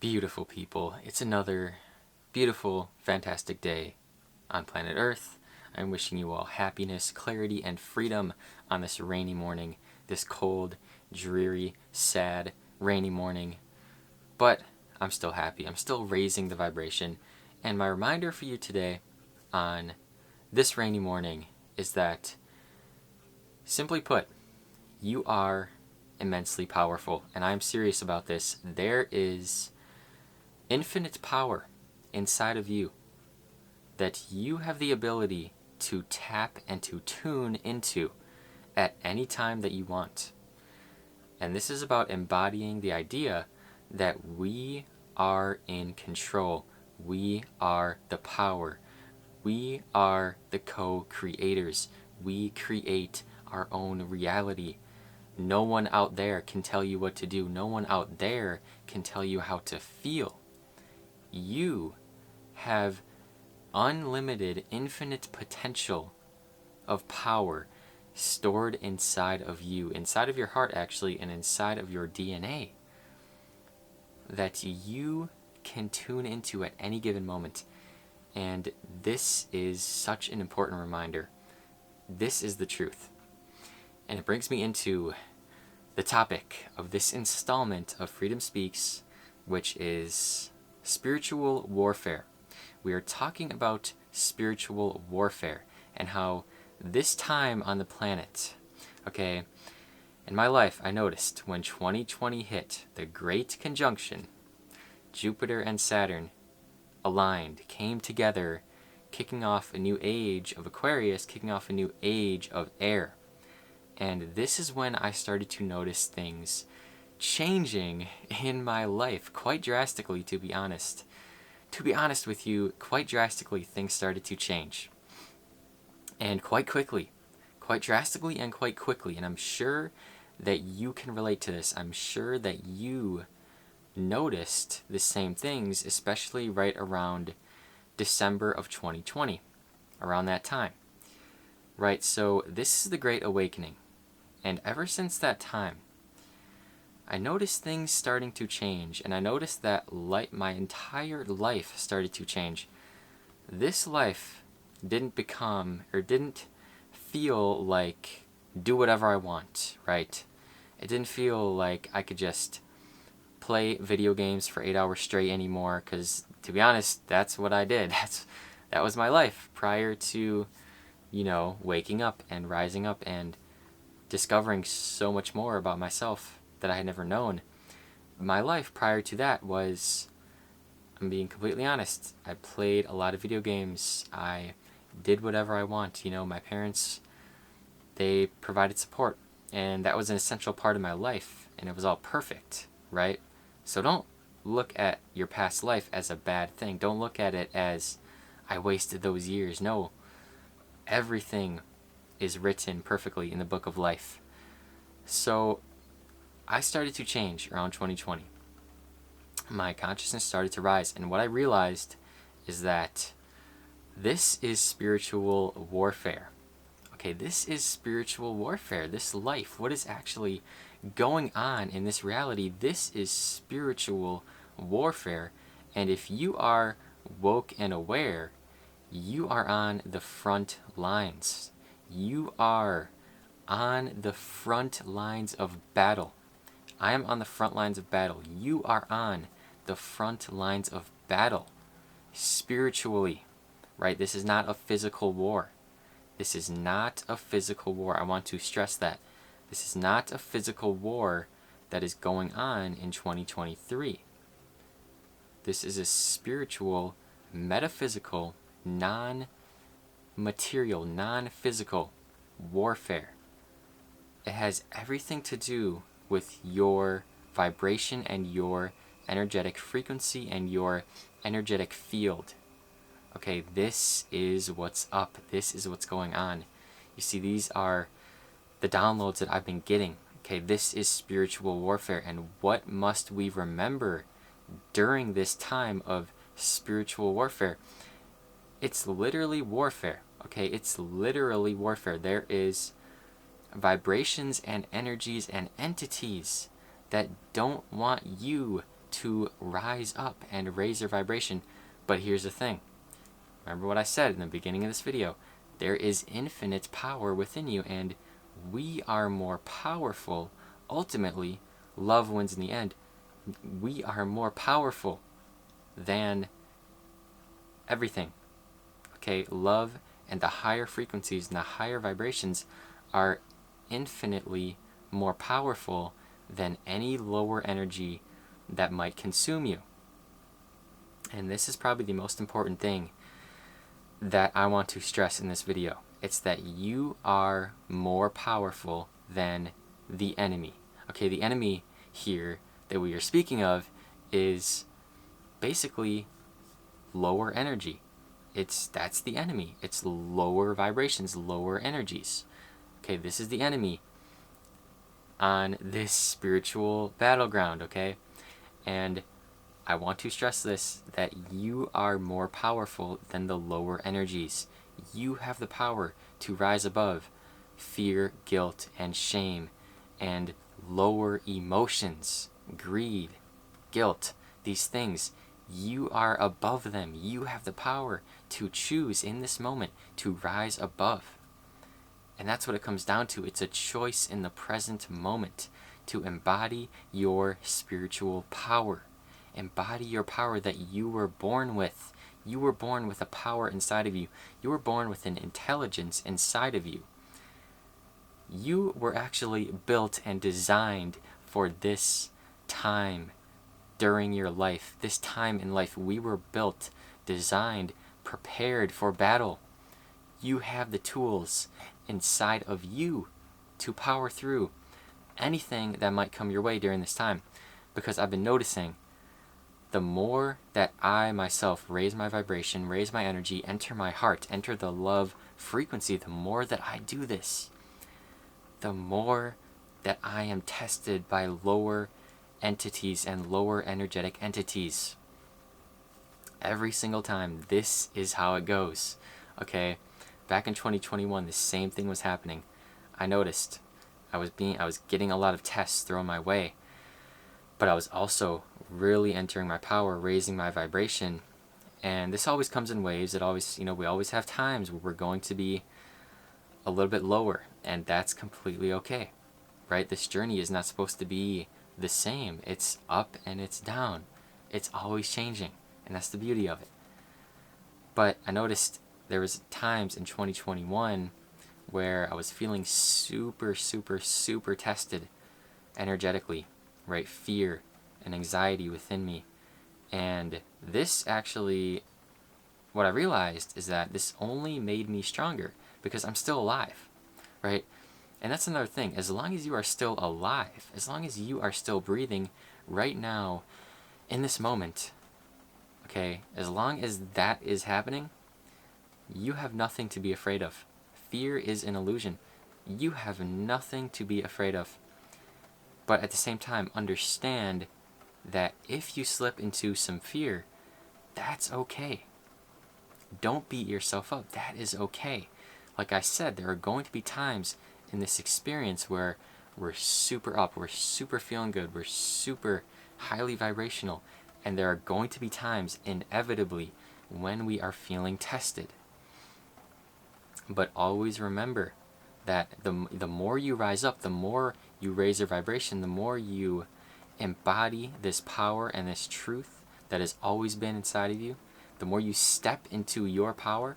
Beautiful people, it's another beautiful, fantastic day on planet Earth. I'm wishing you all happiness, clarity, and freedom on this rainy morning, this cold, dreary, sad, rainy morning. But I'm still happy. I'm still raising the vibration. And my reminder for you today on this rainy morning is that, simply put, you are immensely powerful. And I'm serious about this. There is infinite power inside of you that you have the ability to tap and to tune into at any time that you want. And this is about embodying the idea that we are in control. We are the power. We are the co-creators. We create our own reality. No one out there can tell you what to do. No one out there can tell you how to feel. You have unlimited, infinite potential of power stored inside of you, inside of your heart actually, and inside of your DNA, that you can tune into at any given moment. And this is such an important reminder. This is the truth. And it brings me into the topic of this installment of Freedom Speaks, which is spiritual warfare. We are talking about spiritual warfare and how this time on the planet, okay, in my life I noticed when 2020 hit, the Great Conjunction, Jupiter and Saturn aligned, came together, kicking off a new age of Aquarius, kicking off a new age of air. And this is when I started to notice things changing in my life quite drastically, to be honest. To be honest with you, quite drastically things started to change. And quite quickly. Quite drastically and quite quickly. And I'm sure that you can relate to this. I'm sure that you noticed the same things, especially right around December of 2020. Around that time. Right, so this is the Great Awakening. And ever since that time, I noticed things starting to change, and I noticed that my entire life started to change. This life didn't feel like do whatever I want, right? It didn't feel like I could just play video games for 8 hours straight anymore, because to be honest, that's what I did. That was my life prior to, waking up and rising up and discovering so much more about myself that I had never known. My life prior to that was, I'm being completely honest, I played a lot of video games. I did whatever I want. My parents, they provided support, and that was an essential part of my life, and it was all perfect, right? So don't look at your past life as a bad thing. Don't look at it as I wasted those years. No, everything is written perfectly in the book of life. So I started to change around 2020. My consciousness started to rise, and what I realized is that this is spiritual warfare. Okay, this is spiritual warfare. This life, what is actually going on in this reality, this is spiritual warfare. And if you are woke and aware, you are on the front lines. You are on the front lines of battle. I am on the front lines of battle. You are on the front lines of battle. Spiritually, right? This is not a physical war. This is not a physical war. I want to stress that. This is not a physical war that is going on in 2023. This is a spiritual, metaphysical, non-material, non-physical warfare. It has everything to do with your vibration and your energetic frequency and your energetic field. Okay, this is what's up. This is what's going on. You see, these are the downloads that I've been getting. Okay, this is spiritual warfare. And what must we remember during this time of spiritual warfare? It's literally warfare. Okay, it's literally warfare. There is vibrations and energies and entities that don't want you to rise up and raise your vibration. But here's the thing. Remember what I said in the beginning of this video. There is infinite power within you, and we are more powerful. Ultimately, love wins in the end. We are more powerful than everything. Okay, love and the higher frequencies and the higher vibrations are infinitely more powerful than any lower energy that might consume you. And this is probably the most important thing that I want to stress in this video. It's that you are more powerful than the enemy. Okay, the enemy here that we are speaking of is basically lower energy. That's the enemy. It's lower vibrations, lower energies. Okay, this is the enemy on this spiritual battleground, okay? And I want to stress this, that you are more powerful than the lower energies. You have the power to rise above fear, guilt, and shame, and lower emotions, greed, guilt, these things. You are above them. You have the power to choose in this moment to rise above. And that's what it comes down to. It's a choice in the present moment to embody your spiritual power. Embody your power that you were born with. You were born with a power inside of you. You were born with an intelligence inside of you. You were actually built and designed for this time during your life. This time in life, we were built, designed, prepared for battle. You have the tools inside of you to power through anything that might come your way during this time. Because I've been noticing, the more that I myself raise my vibration, raise my energy, enter my heart, enter the love frequency, the more that I do this, the more that I am tested by lower entities and lower energetic entities. Every single time. This is how it goes. Okay, back in 2021, the same thing was happening. I noticed I was getting a lot of tests thrown my way, but I was also really entering my power, raising my vibration. And this always comes in waves. It always, we always have times where we're going to be a little bit lower, and that's completely okay, right? This journey is not supposed to be the same. It's up and it's down. It's always changing, and that's the beauty of it. But I noticed there was times in 2021 where I was feeling super, super, super tested energetically, right? Fear and anxiety within me. And this actually, what I realized is that this only made me stronger because I'm still alive, right? And that's another thing. As long as you are still alive, as long as you are still breathing right now in this moment, okay, as long as that is happening, you have nothing to be afraid of. Fear is an illusion. You have nothing to be afraid of. But at the same time, understand that if you slip into some fear, that's okay. Don't beat yourself up. That is okay. Like I said, there are going to be times in this experience where we're super up, we're super feeling good, we're super highly vibrational, and there are going to be times, inevitably, when we are feeling tested. But always remember that the more you rise up, the more you raise your vibration, the more you embody this power and this truth that has always been inside of you, the more you step into your power,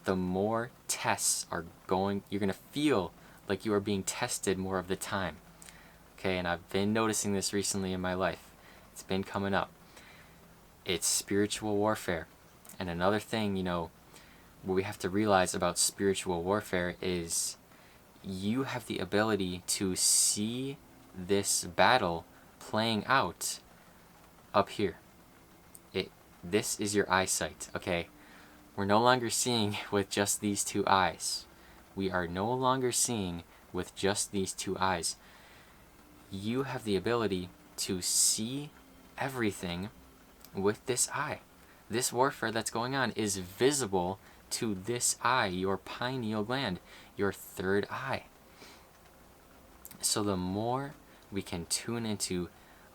the more tests you're going to feel like you are being tested more of the time. Okay, and I've been noticing this recently in my life. It's been coming up. It's spiritual warfare. And another thing, what we have to realize about spiritual warfare is you have the ability to see this battle playing out up here. This is your eyesight, okay? We're no longer seeing with just these two eyes. We are no longer seeing with just these two eyes. You have the ability to see everything with this eye. This warfare that's going on is visible to this eye, your pineal gland, your third eye. So the more we can tune into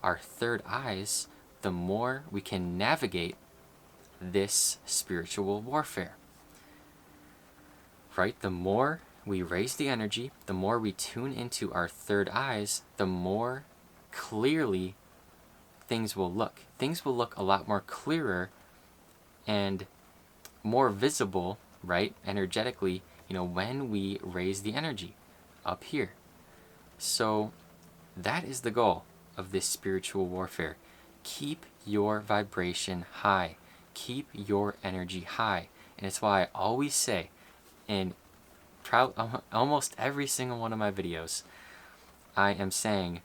our third eyes, the more we can navigate this spiritual warfare. Right? The more we raise the energy, the more we tune into our third eyes, the more clearly things will look. Things will look a lot more clearer and more visible, right, energetically, when we raise the energy up here. So that is the goal of this spiritual warfare. Keep your vibration high. Keep your energy high. And it's why I always say in almost every single one of my videos, I am saying,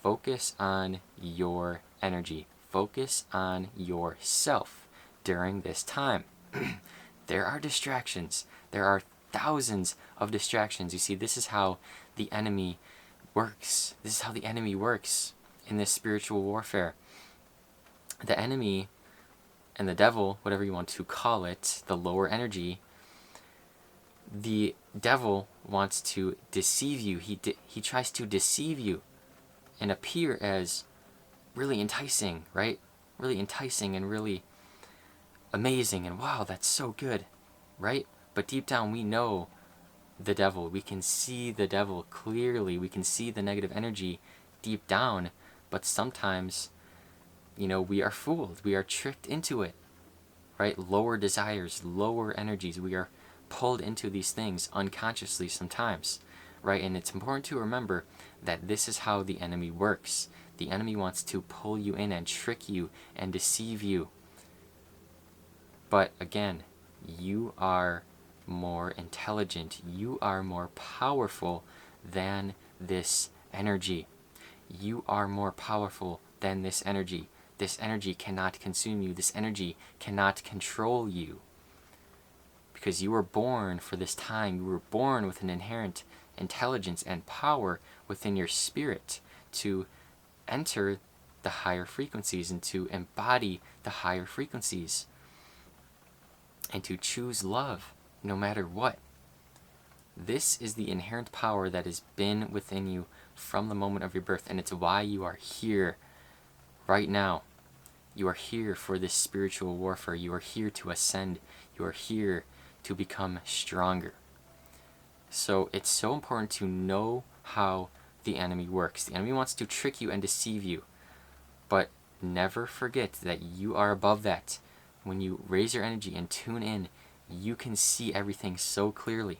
focus on your energy. Focus on yourself during this time. There are distractions. There are thousands of distractions. You see, this is how the enemy works. This is how the enemy works in this spiritual warfare. The enemy and the devil, whatever you want to call it, the lower energy, the devil wants to deceive you. He tries to deceive you and appear as really enticing, right? Really enticing and really amazing, and wow, that's so good, right? But deep down we know the devil. We can see the devil clearly. We can see the negative energy deep down, but sometimes, we are fooled. We are tricked into it, right? Lower desires, lower energies. We are pulled into these things unconsciously sometimes, right? And it's important to remember that this is how the enemy works. The enemy wants to pull you in and trick you and deceive you. But again, you are more intelligent. You are more powerful than this energy. You are more powerful than this energy. This energy cannot consume you. This energy cannot control you. Because you were born for this time. You were born with an inherent intelligence and power within your spirit to enter the higher frequencies and to embody the higher frequencies and to choose love no matter what. This is the inherent power that has been within you from the moment of your birth, and it's why you are here right now. You are here for this spiritual warfare. You are here to ascend. You are here to become stronger. So it's so important to know how the enemy works. The enemy wants to trick you and deceive you, but never forget that you are above that. When you raise your energy and tune in, you can see everything so clearly.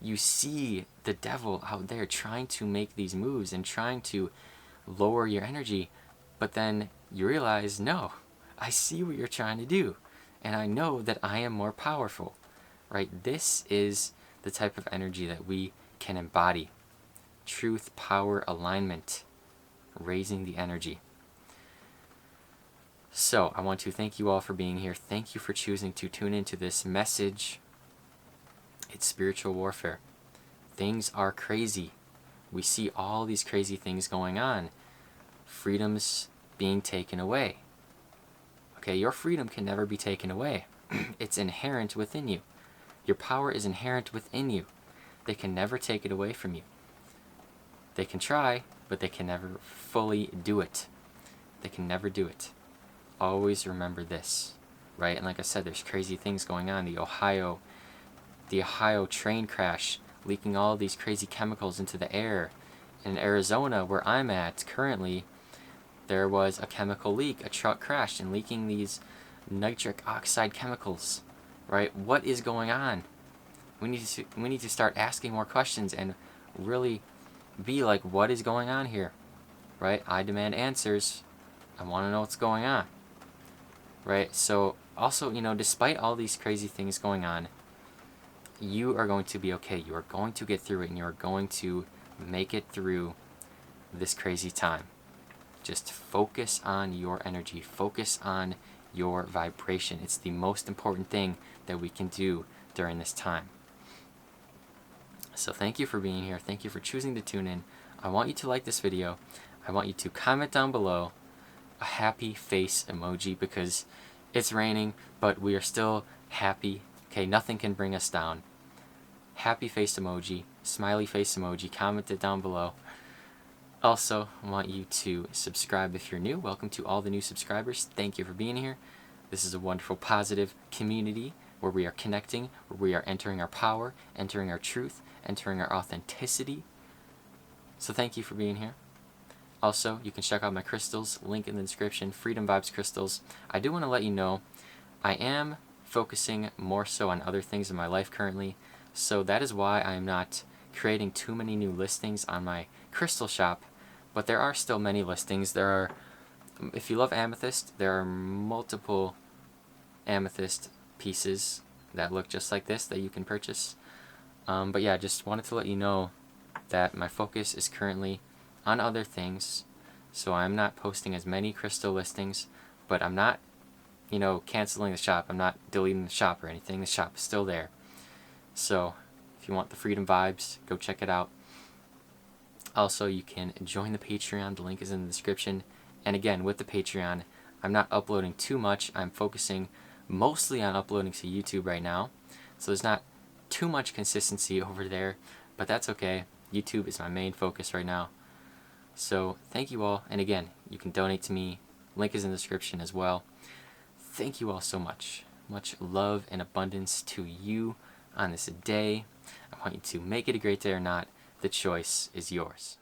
You see the devil out there trying to make these moves and trying to lower your energy, but then you realize, no, I see what you're trying to do, and I know that I am more powerful, right? This is the type of energy that we can embody. Truth, power, alignment, raising the energy. So I want to thank you all for being here. Thank you for choosing to tune into this message. It's spiritual warfare. Things are crazy. We see all these crazy things going on. Freedom's being taken away. Okay, your freedom can never be taken away. It's inherent within you. Your power is inherent within you. They can never take it away from you. They can try, but they can never fully do it. They can never do it. Always remember this, right? And like I said, there's crazy things going on. The Ohio train crash, leaking all these crazy chemicals into the air. In Arizona, where I'm at currently, there was a chemical leak. A truck crashed and leaking these nitric oxide chemicals, right? What is going on? We need to start asking more questions and really be like, what is going on here, right? I demand answers. I want to know what's going on, right? So also, despite all these crazy things going on, you are going to be okay. You are going to get through it, and you are going to make it through this crazy time. Just focus on your energy. Focus on your vibration. It's the most important thing that we can do during this time. So thank you for being here. Thank you for choosing to tune in. I want you to like this video. I want you to comment down below a happy face emoji, because it's raining, but we are still happy. Okay, nothing can bring us down. Happy face emoji, smiley face emoji, comment it down below. Also, I want you to subscribe if you're new. Welcome to all the new subscribers. Thank you for being here. This is a wonderful, positive community where we are connecting, where we are entering our power, entering our truth, entering our authenticity. So thank you for being here. Also, you can check out my crystals, link in the description, Freedom Vibes crystals. I do want to let you know, I am focusing more so on other things in my life currently, so that is why I am not creating too many new listings on my crystal shop, but there are still many listings. If you love amethyst, there are multiple amethyst pieces that look just like this that you can purchase. But yeah, just wanted to let you know that my focus is currently on other things, so I'm not posting as many crystal listings, but I'm not, canceling the shop. I'm not deleting the shop or anything. The shop is still there. So if you want the Freedom Vibes, go check it out. Also, you can join the Patreon. The link is in the description. And again, with the Patreon, I'm not uploading too much. I'm focusing mostly on uploading to YouTube right now. So there's not too much consistency over there, but that's okay. YouTube is my main focus right now. So thank you all. And again, you can donate to me. Link is in the description as well. Thank you all so much. Much love and abundance to you on this day. I want you to make it a great day or not. The choice is yours.